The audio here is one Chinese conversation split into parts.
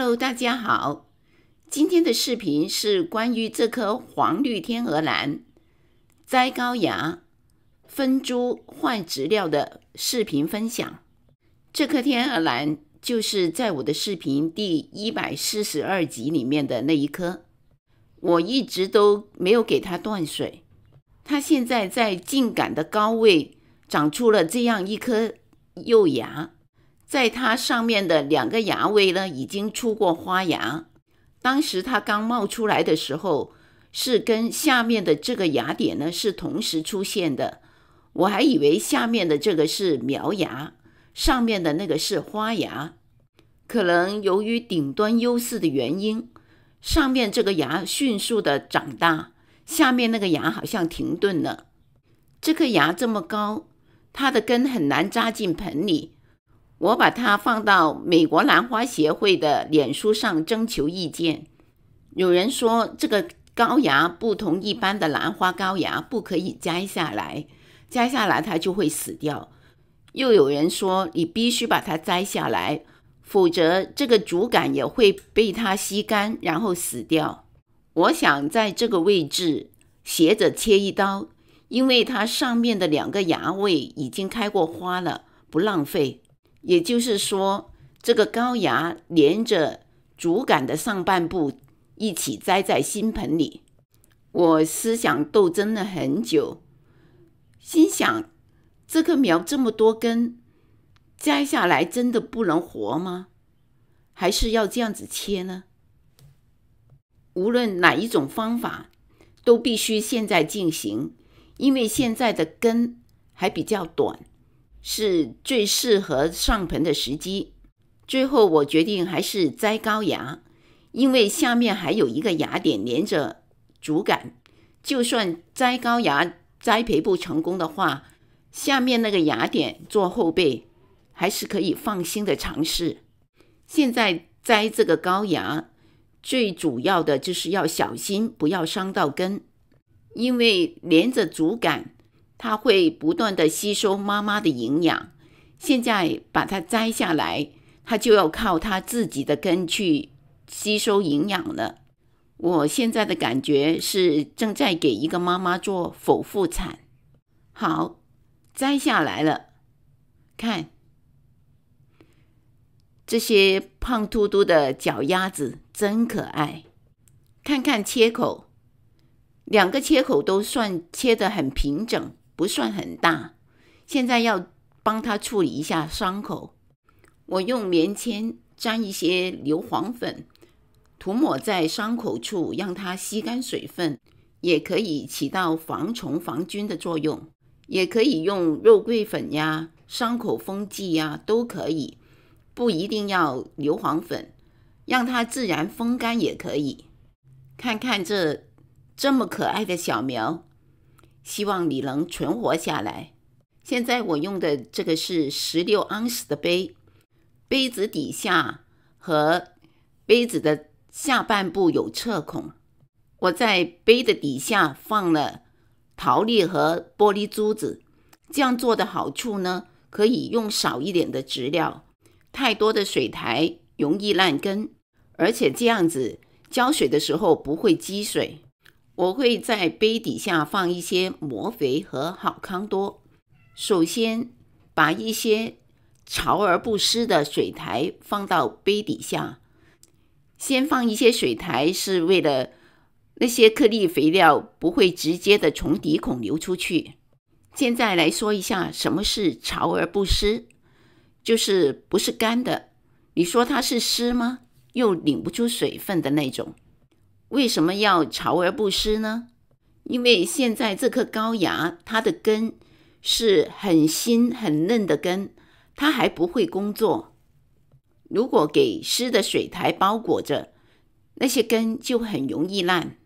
Hello， 大家好。今天的视频是关于这颗黄绿天鹅兰摘高芽、分株换植料的视频分享。这颗天鹅兰就是在我的视频第142集里面的那一颗，我一直都没有给它断水。它现在在茎秆的高位长出了这样一颗幼芽，在它上面的2个芽位呢，已经出过花芽。当时它刚冒出来的时候，是跟下面的这个芽点呢是同时出现的。我还以为下面的这个是苗芽，上面的那个是花芽。可能由于顶端优势的原因，上面这个芽迅速的长大，下面那个芽好像停顿了。这颗芽这么高，它的根很难扎进盆里。我把它放到美国兰花协会的脸书上征求意见。有人说这个高芽不同一般的兰花高芽，不可以摘下来，摘下来它就会死掉。又有人说你必须把它摘下来，否则这个主杆也会被它吸干，然后死掉。我想在这个位置斜着切一刀，因为它上面的2个芽位已经开过花了，不浪费。也就是说，这个高芽连着主杆的上半部一起栽在新盆里。我思想斗争了很久，心想这棵苗这么多根，摘下来真的不能活吗？还是要这样子切呢？无论哪一种方法，都必须现在进行，因为现在的根还比较短，是最适合上盆的时机。最后我决定还是摘高芽，因为下面还有一个芽点连着主杆，就算摘高芽栽培不成功的话，下面那个芽点做后备，还是可以放心的尝试。现在摘这个高芽，最主要的就是要小心不要伤到根，因为连着主杆它会不断的吸收妈妈的营养，现在把它摘下来，它就要靠它自己的根去吸收营养了。我现在的感觉是正在给一个妈妈做剖腹产。好，摘下来了，看这些胖嘟嘟的脚丫子真可爱。看看切口，2个切口都算切得很平整，不算很大。现在要帮它处理一下伤口，我用棉签沾一些硫磺粉，涂抹在伤口处，让它吸干水分，也可以起到防虫防菌的作用。也可以用肉桂粉呀、伤口封剂呀，都可以，不一定要硫磺粉，让它自然风干也可以。看看这么可爱的小苗，希望你能存活下来。现在我用的这个是16盎司的杯，杯子底下和杯子的下半部有侧孔。我在杯的底下放了陶粒和玻璃珠子，这样做的好处呢，可以用少一点的质料，太多的水苔容易烂根，而且这样子浇水的时候不会积水。我会在杯底下放一些磨肥和好康多。首先把一些潮而不湿的水苔放到杯底下，先放一些水苔是为了那些颗粒肥料不会直接的从底孔流出去。现在来说一下什么是潮而不湿，就是不是干的，你说它是湿吗？又领不出水分的那种。为什么要潮而不湿呢？因为现在这颗高芽，它的根是很新很嫩的根，它还不会工作。如果给湿的水苔包裹着，那些根就很容易烂。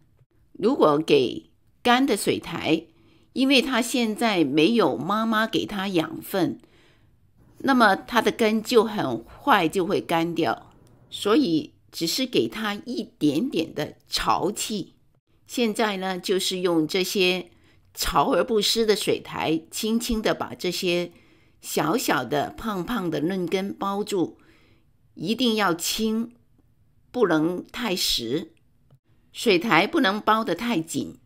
如果给干的水苔，因为它现在没有妈妈给它养分，那么它的根就很快就会干掉。所以只是给它一点点的潮气。现在呢，就是用这些潮而不湿的水苔，轻轻的把这些小小的胖胖的嫩根包住，一定要轻，不能太实，水苔不能包得太紧。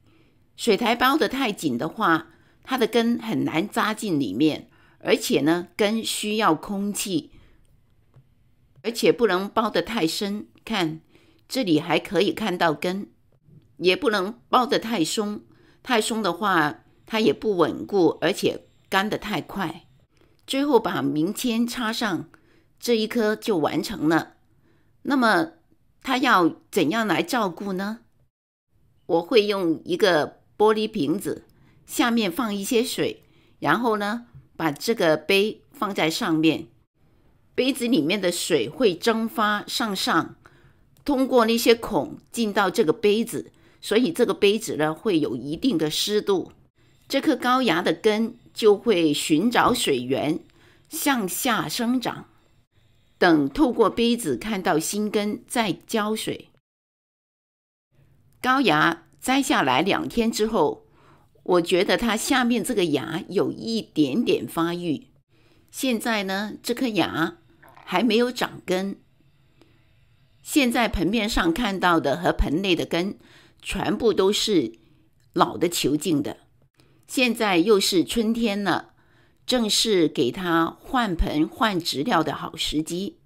水苔包得太紧的话，它的根很难扎进里面，而且呢，根需要空气，而且不能包得太深。看，这里还可以看到根，也不能包得太松。太松的话，它也不稳固，而且干得太快。最后把明签插上，这一颗就完成了。那么它要怎样来照顾呢？我会用一个玻璃瓶子，下面放一些水，然后呢，把这个杯放在上面。杯子里面的水会蒸发向上，通过那些孔进到这个杯子，所以这个杯子呢会有一定的湿度。这棵高芽的根就会寻找水源，向下生长。等透过杯子看到新根，再浇水。高芽摘下来2天之后，我觉得它下面这个芽有一点点发育。现在呢，这颗芽还没有长根。现在盆面上看到的和盆内的根全部都是老的球茎的。现在又是春天了，正是给它换盆换植料的好时机。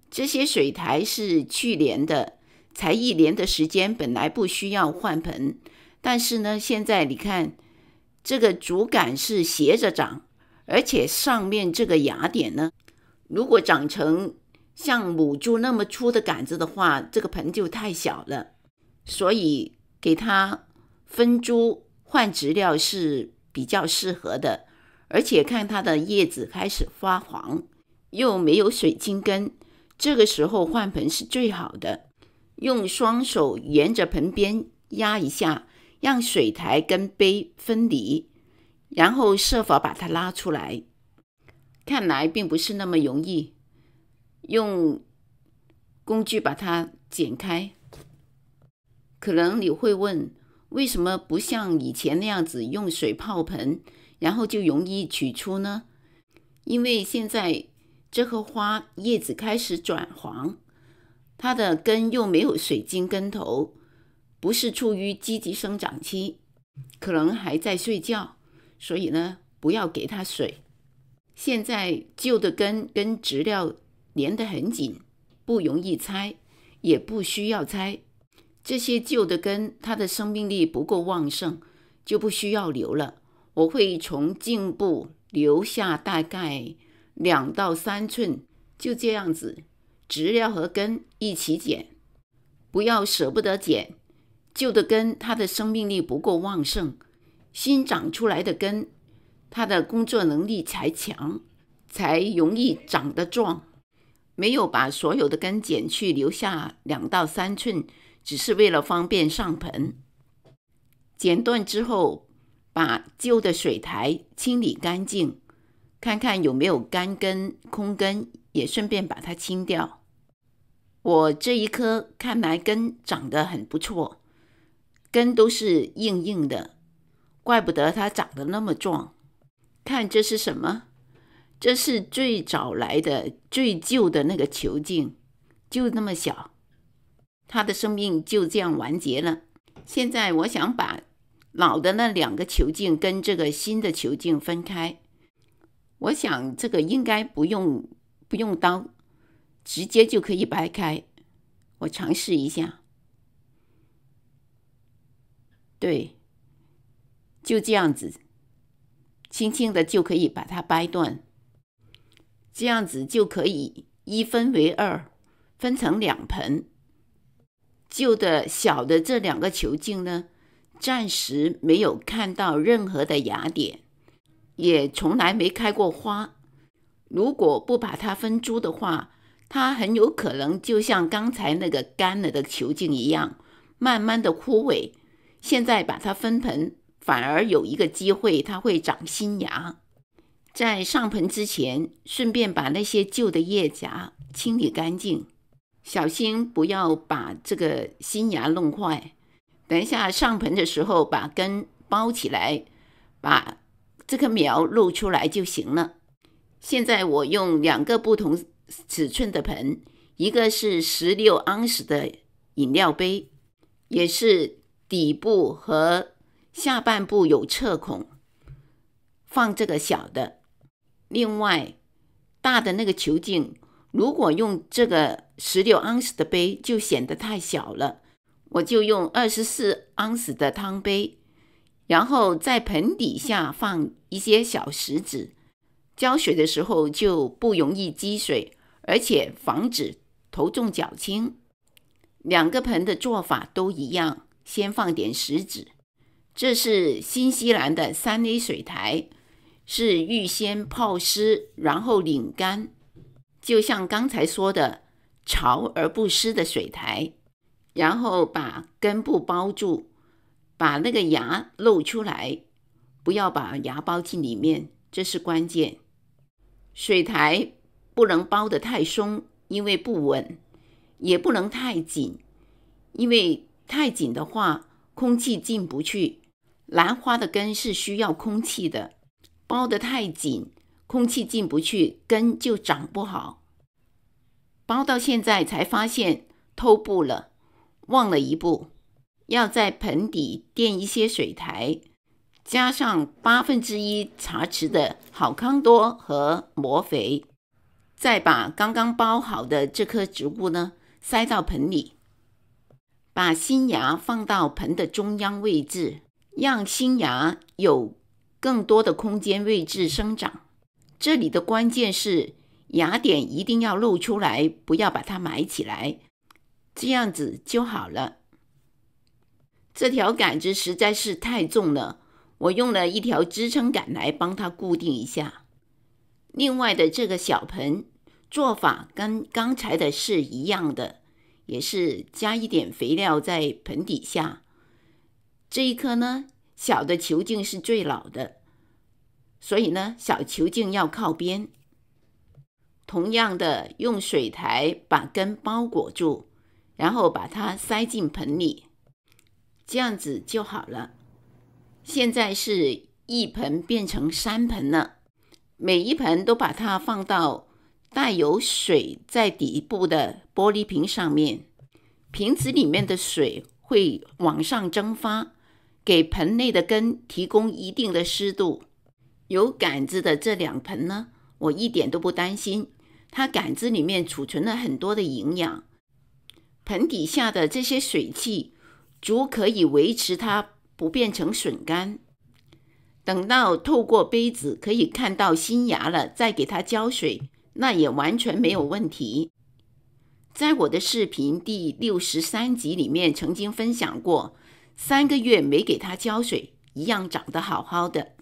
这些水苔是去年的，才1年的时间，本来不需要换盆，但是呢，现在你看这个主杆是斜着长，而且上面这个芽点呢，如果长成像母猪那么粗的杆子的话，这个盆就太小了，所以给它分株换植料是比较适合的。而且看它的叶子开始发黄，又没有水晶根，这个时候换盆是最好的。用双手沿着盆边压一下，让水苔跟杯分离，然后设法把它拉出来。看来并不是那么容易，用工具把它剪开。可能你会问，为什么不像以前那样子用水泡盆，然后就容易取出呢？因为现在这棵花叶子开始转黄，它的根又没有水晶根头，不是处于积极生长期，可能还在睡觉，所以呢，不要给它水。现在旧的根跟植料连得很紧，不容易拆，也不需要拆。这些旧的根，它的生命力不够旺盛，就不需要留了。我会从茎部留下大概2到3寸，就这样子，植料和根一起剪，不要舍不得剪。旧的根它的生命力不够旺盛，新长出来的根，它的工作能力才强，才容易长得壮。没有把所有的根剪去，留下2到3寸，只是为了方便上盆。剪断之后，把旧的水苔清理干净，看看有没有干根、空根，也顺便把它清掉。我这一棵看来根长得很不错，根都是硬硬的，怪不得它长得那么壮。看这是什么？这是最早来的、最旧的那个球茎，就那么小，它的生命就这样完结了。现在我想把老的那2个球茎跟这个新的球茎分开，我想这个应该不用刀，直接就可以掰开。我尝试一下，对，就这样子，轻轻的就可以把它掰断。这样子就可以1分为2，分成2盆。旧的小的这2个球茎呢，暂时没有看到任何的芽点，也从来没开过花。如果不把它分株的话，它很有可能就像刚才那个干了的球茎一样，慢慢的枯萎。现在把它分盆，反而有一个机会，它会长新芽。在上盆之前，顺便把那些旧的叶荚清理干净，小心不要把这个新芽弄坏。等一下上盆的时候，把根包起来，把这棵苗露出来就行了。现在我用2个不同尺寸的盆，一个是16盎司的饮料杯，也是底部和下半部有侧孔，放这个小的。另外，大的那个球镜，如果用这个16盎司的杯就显得太小了，我就用24盎司的汤杯，然后在盆底下放一些小石子，浇水的时候就不容易积水，而且防止头重脚轻。两个盆的做法都一样，先放点石子。这是新西兰的3A 水苔，是预先泡湿，然后拧干，就像刚才说的潮而不湿的水苔。然后把根部包住，把那个芽露出来，不要把芽包进里面，这是关键。水苔不能包得太松，因为不稳，也不能太紧，因为太紧的话空气进不去。兰花的根是需要空气的，包得太紧，空气进不去，根就长不好。包到现在才发现偷步了，忘了一步，要在盆底垫一些水苔，加上1/8茶匙的好康多和磨肥，再把刚刚包好的这棵植物呢塞到盆里，把新芽放到盆的中央位置，让新芽有更多的空间位置生长。这里的关键是芽点一定要露出来，不要把它埋起来，这样子就好了。这条杆子实在是太重了，我用了一条支撑杆来帮它固定一下。另外的这个小盆做法跟刚才的是一样的，也是加一点肥料在盆底下。这一颗呢，小的球茎是最老的，所以呢，小球茎要靠边。同样的，用水苔把根包裹住，然后把它塞进盆里，这样子就好了。现在是1盆变成3盆了，每一盆都把它放到带有水在底部的玻璃瓶上面，瓶子里面的水会往上蒸发，给盆内的根提供一定的湿度。有杆子的这2盆呢，我一点都不担心，它杆子里面储存了很多的营养，盆底下的这些水汽足可以维持它不变成笋干。等到透过杯子可以看到新芽了，再给它浇水，那也完全没有问题。在我的视频第63集里面曾经分享过，3个月没给它浇水，一样长得好好的。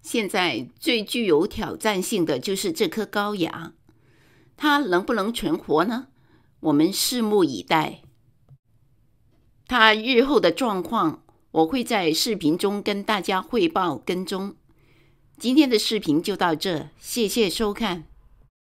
现在最具有挑战性的就是这颗高芽，它能不能存活呢？我们拭目以待。它日后的状况，我会在视频中跟大家汇报跟踪。今天的视频就到这，谢谢收看。